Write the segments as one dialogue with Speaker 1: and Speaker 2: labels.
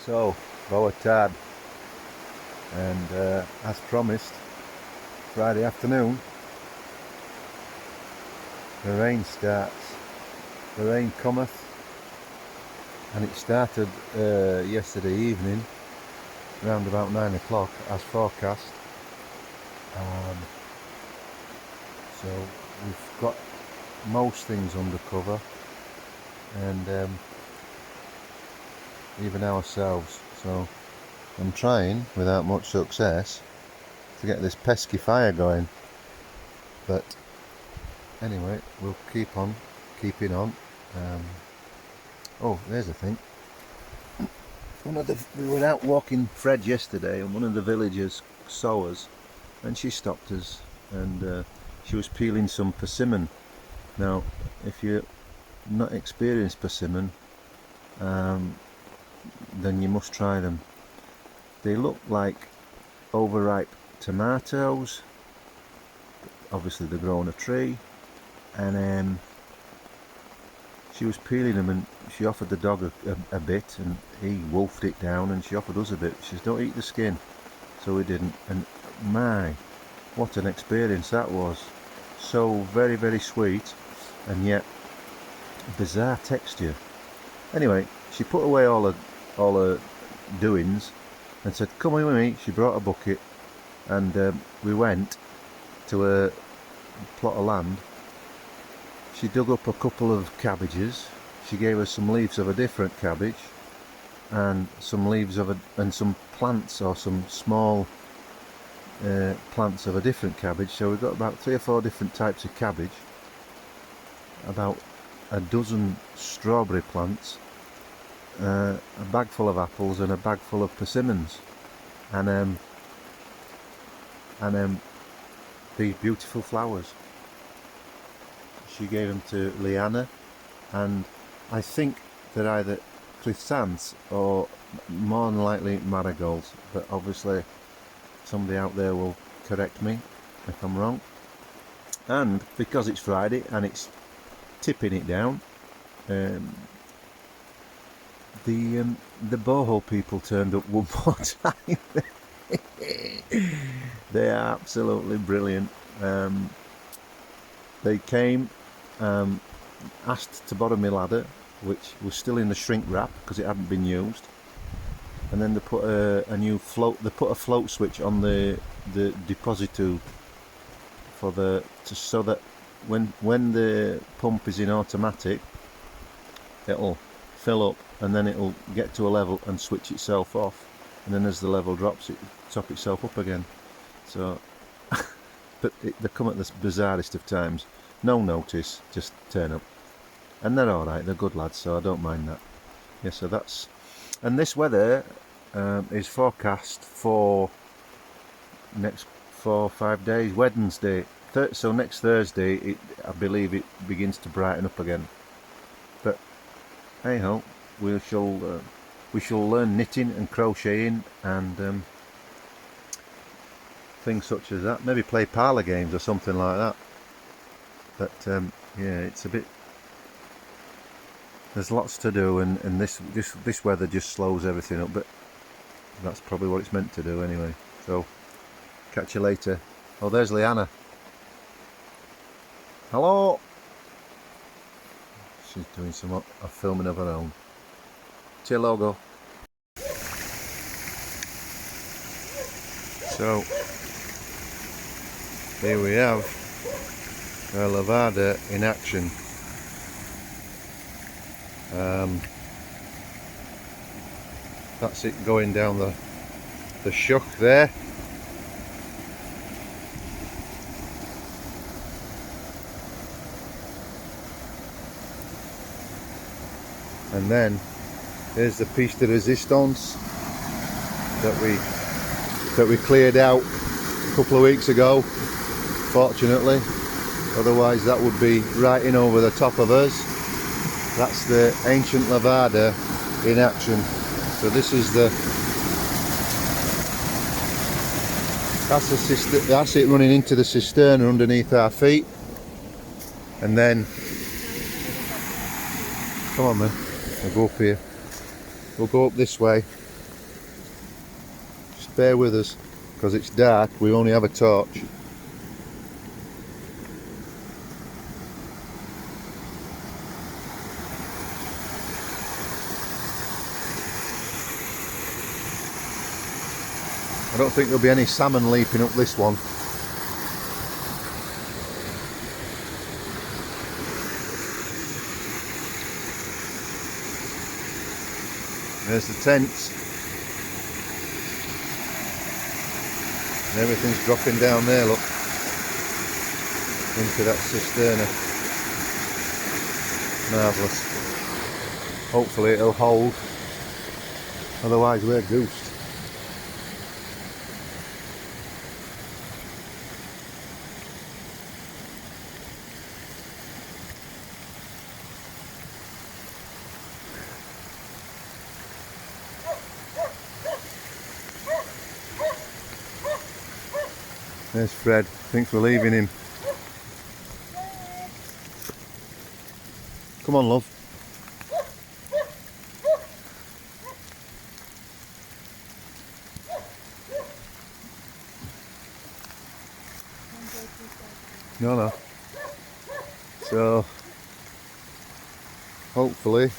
Speaker 1: So, Boa Tad, and as promised, Friday afternoon, the rain starts. The rain cometh, and it started yesterday evening, around about 9 o'clock, as forecast. So we've got most things under cover, and even ourselves. So I'm trying, without much success, to get this pesky fire going. But anyway, we'll keep on keeping on. Oh, there's a thing. We were out walking Fred yesterday, and one of the villagers saw us, and she stopped us, and she was peeling some persimmon. Now, if you're not experienced persimmon, then you must try them. They look like overripe tomatoes. Obviously they're growing a tree, and she was peeling them, and she offered the dog a bit, and he wolfed it down, and she offered us a bit. She says, don't eat the skin. So we didn't, and my, what an experience that was. So very, very sweet, and yet bizarre texture. Anyway, she put away all her doings and said, come with me. She brought a bucket, and we went to a plot of land. She dug up a couple of cabbages. She gave us some leaves of a different cabbage, and some leaves of and some plants, or some small plants of a different cabbage. So we've got about 3 or 4 different types of cabbage, about a dozen strawberry plants, a bag full of apples, and a bag full of persimmons, and these beautiful flowers. She gave them to Liane, and I think they're either chrysanthemums or more than likely marigolds, but obviously somebody out there will correct me if I'm wrong. And because it's Friday and it's tipping it down, the boho people turned up one more time. They are absolutely brilliant. They came, asked to borrow my ladder, which was still in the shrink wrap because it hadn't been used, and then they put a new float. They put a float switch on the deposit tube so that when the pump is in automatic, it'll fill up, and then it'll get to a level and switch itself off, and then as the level drops, it top itself up again. So but they come at the bizarrest of times. No notice, just turn up, and they're all right. They're good lads, so I don't mind that. Yeah, so that's, and this weather is forecast for next 4 or 5 days. Wednesday, so next Thursday, I believe it begins to brighten up again. But hey ho, we shall learn knitting and crocheting and things such as that. Maybe play parlour games or something like that. But yeah, it's a bit. There's lots to do, and this weather just slows everything up. But that's probably what it's meant to do anyway. So catch you later. Oh, there's Liane. Hello. She's doing some filming of her own. Cheer logo. So here we have our lavada in action. That's it going down the shuck there. And then there's the piece de resistance that we cleared out a couple of weeks ago, fortunately. Otherwise that would be right in over the top of us. That's the ancient lavada in action. So this is that's it running into the cisterna underneath our feet. And then, come on man, we'll go up here. We'll go up this way bear with us because it's dark, we only have a torch. I don't think there'll be any salmon leaping up this one. There's the tents. And everything's dropping down there, look. Into that cisterna. Marvellous. Hopefully it'll hold. Otherwise we're goosed. There's Fred, thinks we're leaving him. Come on, love. No. So, hopefully,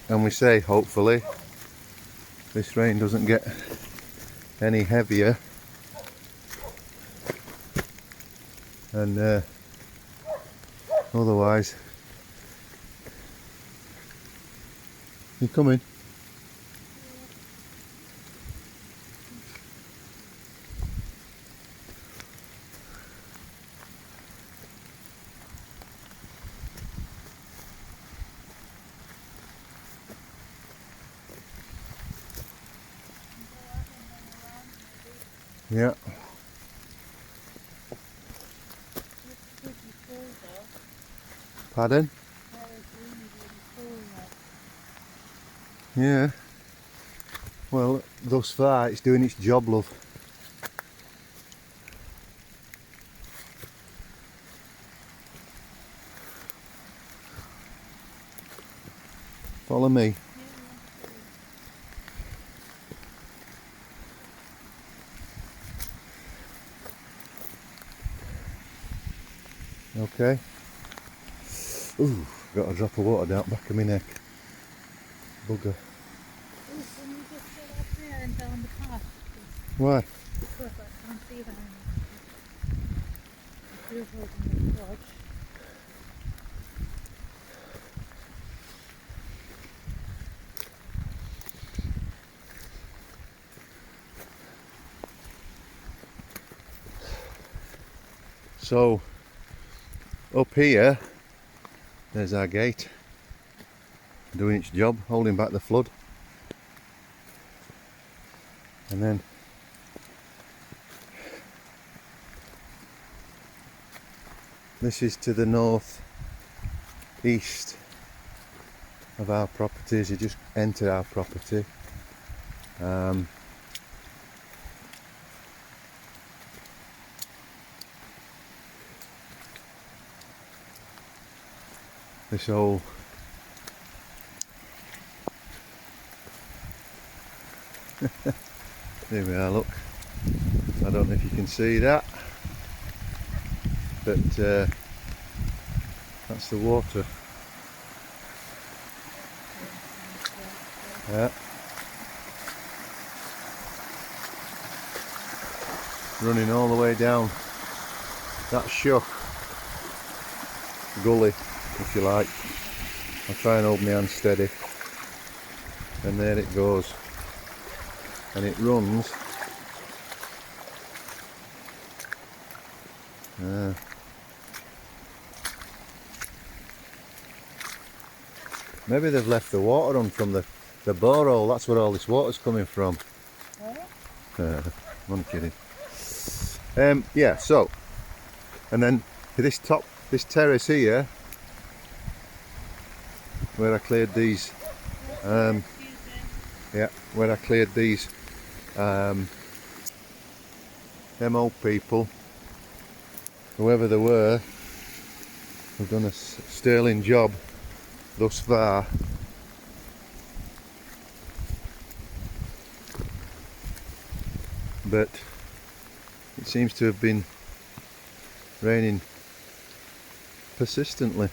Speaker 1: and we say hopefully, this rain doesn't get any heavier, and otherwise, you coming? Yeah. Pardon? Yeah. Well, thus far it's doing its job, love. Follow me. Okay. Ooh, got a drop of water down the back of my neck. Bugger.
Speaker 2: Ooh, can you just get up there and down the path?
Speaker 1: Why?
Speaker 2: Because I can't see that. If you're holding the torch.
Speaker 1: So, up here, there's our gate, doing its job, holding back the flood. And then this is to the north east of our property as you just enter our property. This whole there we are, look. I don't know if you can see that, but that's the water. Yeah. Running all the way down that shuck gully, if you like. I'll try and hold my hand steady, and there it goes, and it runs maybe they've left the water on from the borehole. That's where all this water's coming from. I'm kidding. Yeah, so, and then this terrace here, where I cleared these, yeah, where I cleared these, them old people, whoever they were, have done a sterling job thus far. but it seems to have been raining persistently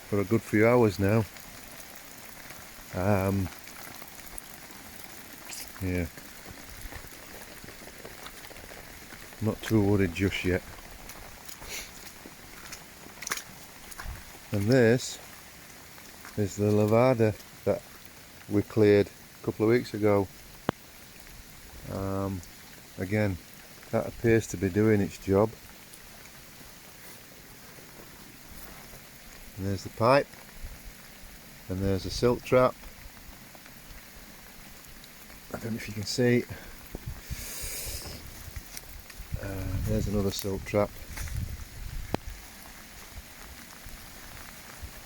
Speaker 1: for a good few hours now. Yeah, not too worried just yet. And this is the lavada that we cleared a couple of weeks ago. Again, that appears to be doing its job. And there's the pipe, and there's a silt trap. I don't know if you can see. There's another silt trap.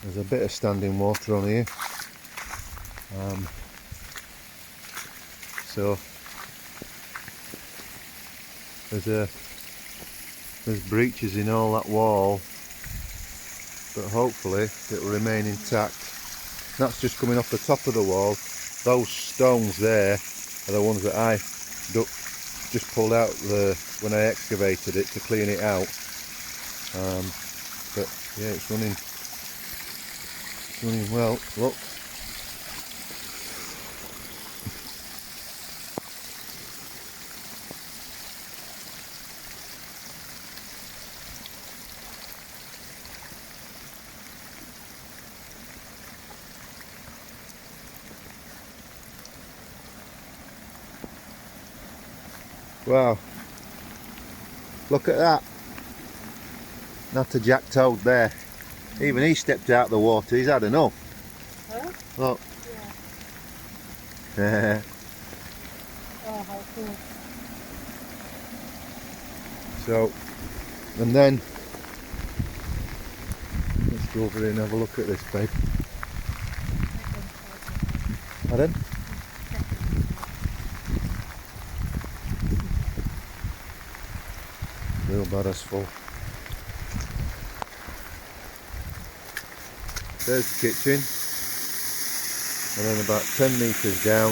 Speaker 1: There's a bit of standing water on here. So there's breaches in all that wall, but hopefully it will remain intact. That's just coming off the top of the wall. Those stones there are the ones that I just pulled out when I excavated it to clean it out. But yeah, it's running well. Look. Wow, look at that. Not a jack toad there. Even he stepped out of the water, he's had enough.
Speaker 2: Huh?
Speaker 1: Look.
Speaker 2: Yeah. Oh, how cool.
Speaker 1: So, and then, let's go over here and have a look at this, babe. Pardon? Wheelbarrow's full. There's the kitchen, and then about 10 metres down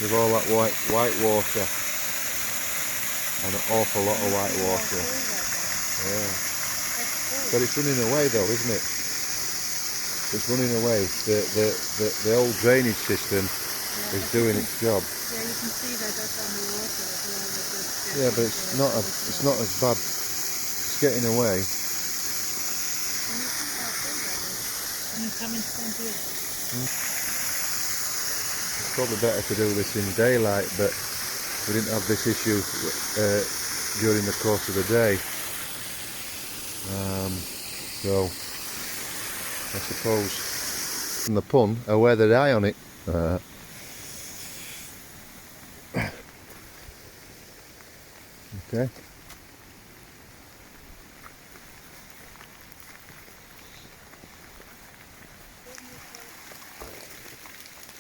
Speaker 1: with all that white water, and an awful lot of white water. Yeah. But it's running away though, isn't it? It's running away. The old drainage system is doing its job.
Speaker 2: Yeah, you can see that that's on the water as well.
Speaker 1: Yeah, but it's not as bad. It's getting away.
Speaker 2: Can you come and stand here?
Speaker 1: It's probably better to do this in daylight, but we didn't have this issue during the course of the day. So I suppose from the pun, I wear the eye on it. Okay.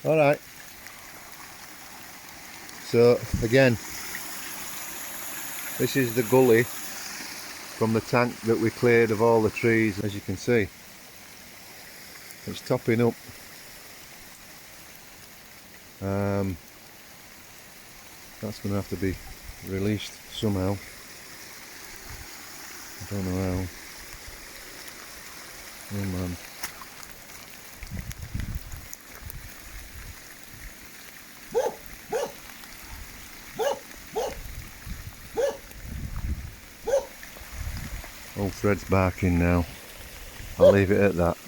Speaker 1: All right. So again, this is the gully from the tank that we cleared of all the trees. As you can see, it's topping up. That's going to have to be released somehow. I don't know how. Oh man. Old Fred's barking now. I'll leave it at that.